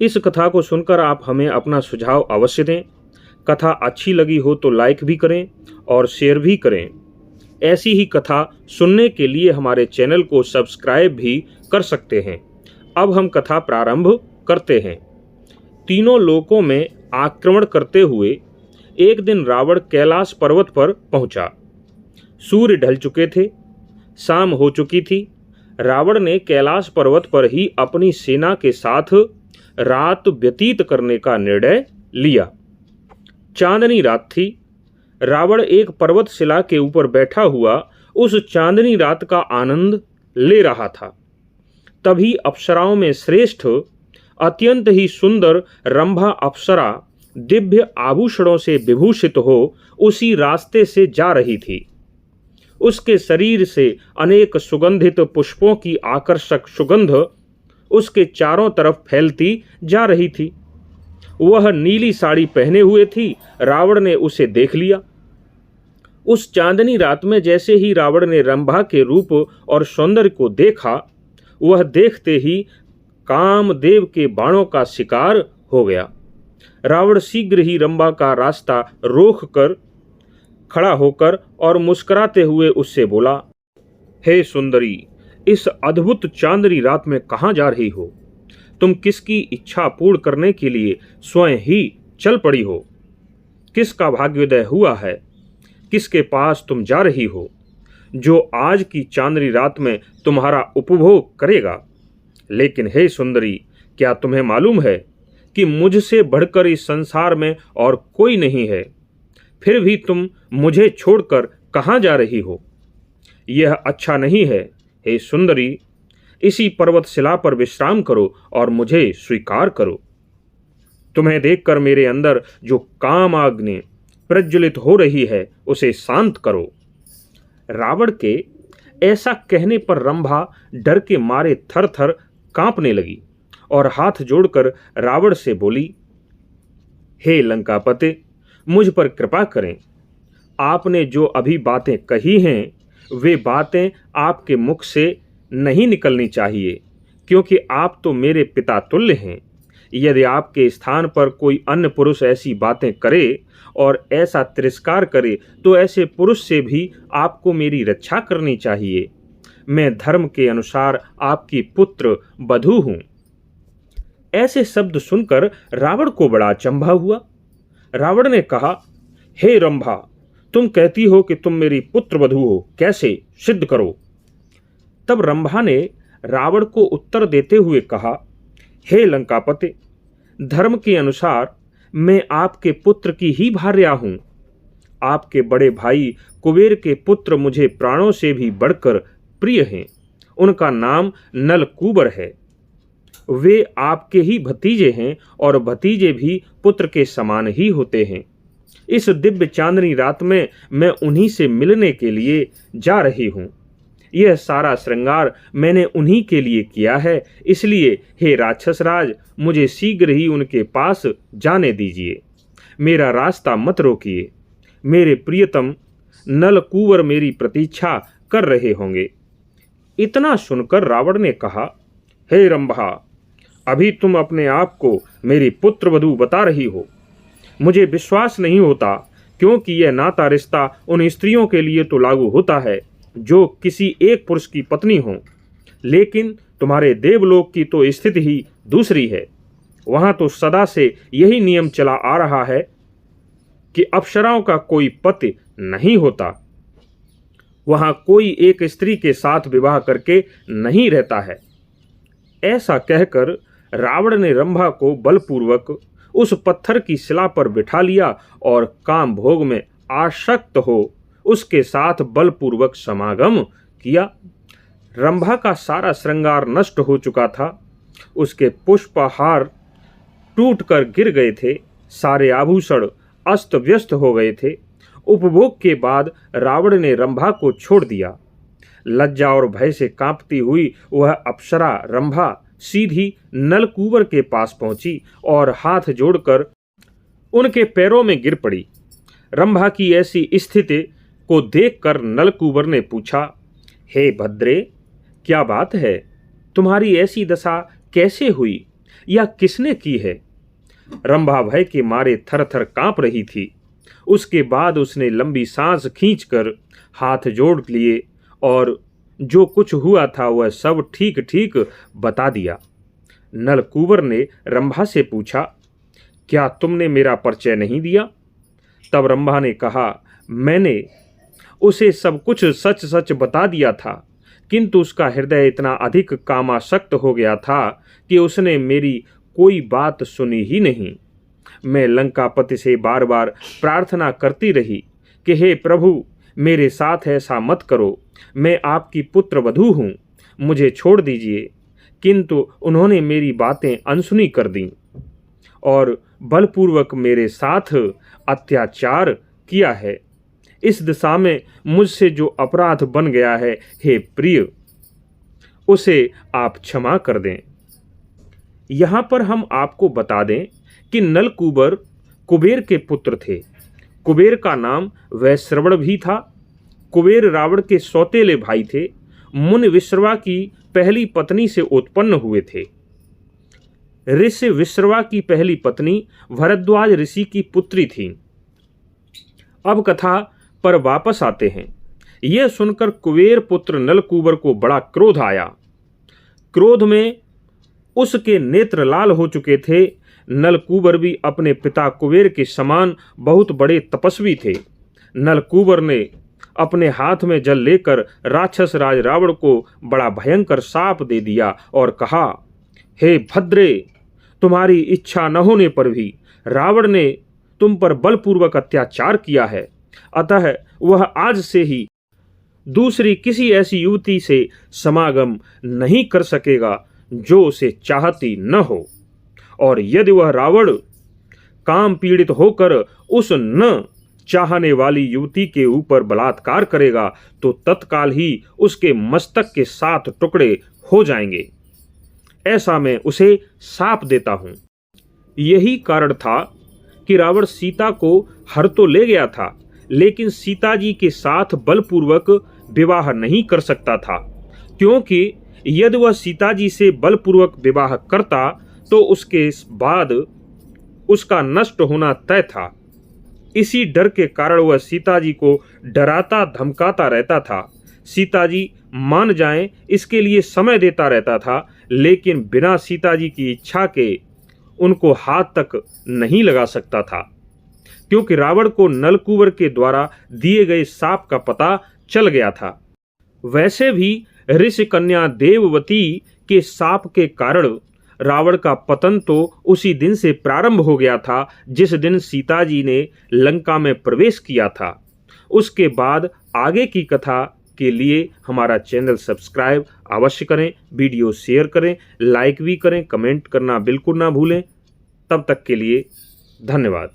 इस कथा को सुनकर आप हमें अपना सुझाव अवश्य दें। कथा अच्छी लगी हो तो लाइक भी करें और शेयर भी करें। ऐसी ही कथा सुनने के लिए हमारे चैनल को सब्सक्राइब भी कर सकते हैं। अब हम कथा प्रारंभ करते हैं। तीनों लोकों में आक्रमण करते हुए एक दिन रावण कैलाश पर्वत पर पहुंचा। सूर्य ढल चुके थे, शाम हो चुकी थी। रावण ने कैलाश पर्वत पर ही अपनी सेना के साथ रात व्यतीत करने का निर्णय लिया। चांदनी रात थी। रावण एक पर्वत शिला के ऊपर बैठा हुआ उस चांदनी रात का आनंद ले रहा था। तभी अप्सराओं में श्रेष्ठ, अत्यंत ही सुंदर रंभा अप्सरा दिव्य आभूषणों से विभूषित हो उसी रास्ते से जा रही थी। उसके शरीर से अनेक सुगंधित पुष्पों की आकर्षक सुगंध उसके चारों तरफ फैलती जा रही थी। वह नीली साड़ी पहने हुए थी। रावण ने उसे देख लिया। उस चांदनी रात में जैसे ही रावण ने रंभा के रूप और सौंदर्य को देखा, वह देखते ही कामदेव के बाणों का शिकार हो गया। रावण शीघ्र ही रंभा का रास्ता रोक कर खड़ा होकर और मुस्कुराते हुए उससे बोला, हे सुंदरी, इस अद्भुत चांदनी रात में कहाँ जा रही हो? तुम किसकी इच्छा पूर्ण करने के लिए स्वयं ही चल पड़ी हो? किसका भाग्योदय हुआ है? किसके पास तुम जा रही हो जो आज की चांदनी रात में तुम्हारा उपभोग करेगा? लेकिन हे सुंदरी, क्या तुम्हें मालूम है कि मुझसे बढ़कर इस संसार में और कोई नहीं है? फिर भी तुम मुझे छोड़कर कहाँ जा रही हो? यह अच्छा नहीं है। हे सुंदरी, इसी पर्वत शिला पर विश्राम करो और मुझे स्वीकार करो। तुम्हें देखकर मेरे अंदर जो काम आग्नि प्रज्वलित हो रही है उसे शांत करो। रावण के ऐसा कहने पर रंभा डर के मारे थर थर कांपने लगी और हाथ जोड़कर रावण से बोली, हे लंकापते, मुझ पर कृपा करें। आपने जो अभी बातें कही हैं वे बातें आपके मुख से नहीं निकलनी चाहिए, क्योंकि आप तो मेरे पिता तुल्य हैं। यदि आपके स्थान पर कोई अन्य पुरुष ऐसी बातें करे और ऐसा तिरस्कार करे तो ऐसे पुरुष से भी आपको मेरी रक्षा करनी चाहिए। मैं धर्म के अनुसार आपकी पुत्र वधू हूं। ऐसे शब्द सुनकर रावण को बड़ा अचंभा हुआ। रावण ने कहा, हे रंभा, तुम कहती हो कि तुम मेरी पुत्र वधू हो, कैसे? सिद्ध करो। तब रंभा ने रावण को उत्तर देते हुए कहा, हे लंकापते, धर्म के अनुसार मैं आपके पुत्र की ही भार्या हूं। आपके बड़े भाई कुबेर के पुत्र मुझे प्राणों से भी बढ़कर प्रिय हैं। उनका नाम नलकूबर है। वे आपके ही भतीजे हैं और भतीजे भी पुत्र के समान ही होते हैं। इस दिव्य चांदनी रात में मैं उन्हीं से मिलने के लिए जा रही हूं। यह सारा श्रृंगार मैंने उन्हीं के लिए किया है, इसलिए हे राक्षस राज, मुझे शीघ्र ही उनके पास जाने दीजिए। मेरा रास्ता मत रोकिए। मेरे प्रियतम नलकूवर मेरी प्रतीक्षा कर रहे होंगे। इतना सुनकर रावण ने कहा, हे रंभा, अभी तुम अपने आप को मेरी पुत्र वधू बता रही हो। मुझे विश्वास नहीं होता, क्योंकि यह नाता रिश्ता उन स्त्रियों के लिए तो लागू होता है जो किसी एक पुरुष की पत्नी हो, लेकिन तुम्हारे देवलोक की तो स्थिति ही दूसरी है। वहां तो सदा से यही नियम चला आ रहा है कि अप्सराओं का कोई पति नहीं होता। वहां कोई एक स्त्री के साथ विवाह करके नहीं रहता है। ऐसा कहकर रावण ने रंभा को बलपूर्वक उस पत्थर की शिला पर बिठा लिया और काम भोग में आसक्त हो उसके साथ बलपूर्वक समागम किया। रंभा का सारा श्रृंगार नष्ट हो चुका था। उसके पुष्पहार टूटकर गिर गए थे। सारे आभूषण अस्त व्यस्त हो गए थे। उपभोग के बाद रावण ने रंभा को छोड़ दिया। लज्जा और भय से कांपती हुई वह अप्सरा रंभा सीधी नलकूबर के पास पहुंची और हाथ जोड़कर उनके पैरों में गिर पड़ी। रंभा की ऐसी स्थिति को देखकर नलकूबर ने पूछा, हे भद्रे, क्या बात है? तुम्हारी ऐसी दशा कैसे हुई? या किसने की है? रंभा भय के मारे थर थर कांप रही थी। उसके बाद उसने लंबी सांस खींचकर हाथ जोड़ लिए और जो कुछ हुआ था वह सब ठीक ठीक बता दिया। नलकूबर ने रंभा से पूछा, क्या तुमने मेरा परिचय नहीं दिया? तब रंभा ने कहा, मैंने उसे सब कुछ सच सच बता दिया था, किंतु उसका हृदय इतना अधिक कामासक्त हो गया था कि उसने मेरी कोई बात सुनी ही नहीं। मैं लंकापति से बार बार प्रार्थना करती रही कि हे प्रभु, मेरे साथ ऐसा मत करो, मैं आपकी पुत्र वधू हूँ, मुझे छोड़ दीजिए। किंतु उन्होंने मेरी बातें अनसुनी कर दी और बलपूर्वक मेरे साथ अत्याचार किया है। इस दिशा में मुझसे जो अपराध बन गया है, हे प्रिय, उसे आप क्षमा कर दें। यहाँ पर हम आपको बता दें कि नलकूबर कुबेर के पुत्र थे। कुबेर का नाम वैश्रवण भी था। कुबेर रावण के सौतेले भाई थे। मुनि विश्रवा की पहली पत्नी से उत्पन्न हुए थे। ऋषि विश्रवा की पहली पत्नी भरद्वाज ऋषि की पुत्री थी। अब कथा पर वापस आते हैं। यह सुनकर कुबेर पुत्र नलकूबर को बड़ा क्रोध आया। क्रोध में उसके नेत्र लाल हो चुके थे। नलकूबर भी अपने पिता कुबेर के समान बहुत बड़े तपस्वी थे। नलकूबर ने अपने हाथ में जल लेकर राक्षस राज रावण को बड़ा भयंकर शाप दे दिया और कहा, हे भद्रे, तुम्हारी इच्छा न होने पर भी रावण ने तुम पर बलपूर्वक अत्याचार किया है, अतः वह आज से ही दूसरी किसी ऐसी युवती से समागम नहीं कर सकेगा जो उसे चाहती न हो, और यदि वह रावण काम पीड़ित होकर उस न चाहने वाली युवती के ऊपर बलात्कार करेगा तो तत्काल ही उसके मस्तक के 7 टुकड़े हो जाएंगे। ऐसा मैं उसे शाप देता हूं। यही कारण था कि रावण सीता को हर तो ले गया था, लेकिन सीता जी के साथ बलपूर्वक विवाह नहीं कर सकता था, क्योंकि यदि वह सीता जी से बलपूर्वक विवाह करता तो उसके बाद उसका नष्ट होना तय था। इसी डर के कारण वह सीता जी को डराता धमकाता रहता था। सीता जी मान जाएं इसके लिए समय देता रहता था, लेकिन बिना सीता जी की इच्छा के उनको हाथ तक नहीं लगा सकता था, क्योंकि रावण को नलकूबर के द्वारा दिए गए शाप का पता चल गया था। वैसे भी ऋषि कन्या देववती के शाप के कारण रावण का पतन तो उसी दिन से प्रारंभ हो गया था जिस दिन सीता जी ने लंका में प्रवेश किया था। उसके बाद आगे की कथा के लिए हमारा चैनल सब्सक्राइब अवश्य करें, वीडियो शेयर करें, लाइक भी करें, कमेंट करना बिल्कुल ना भूलें। तब तक के लिए धन्यवाद।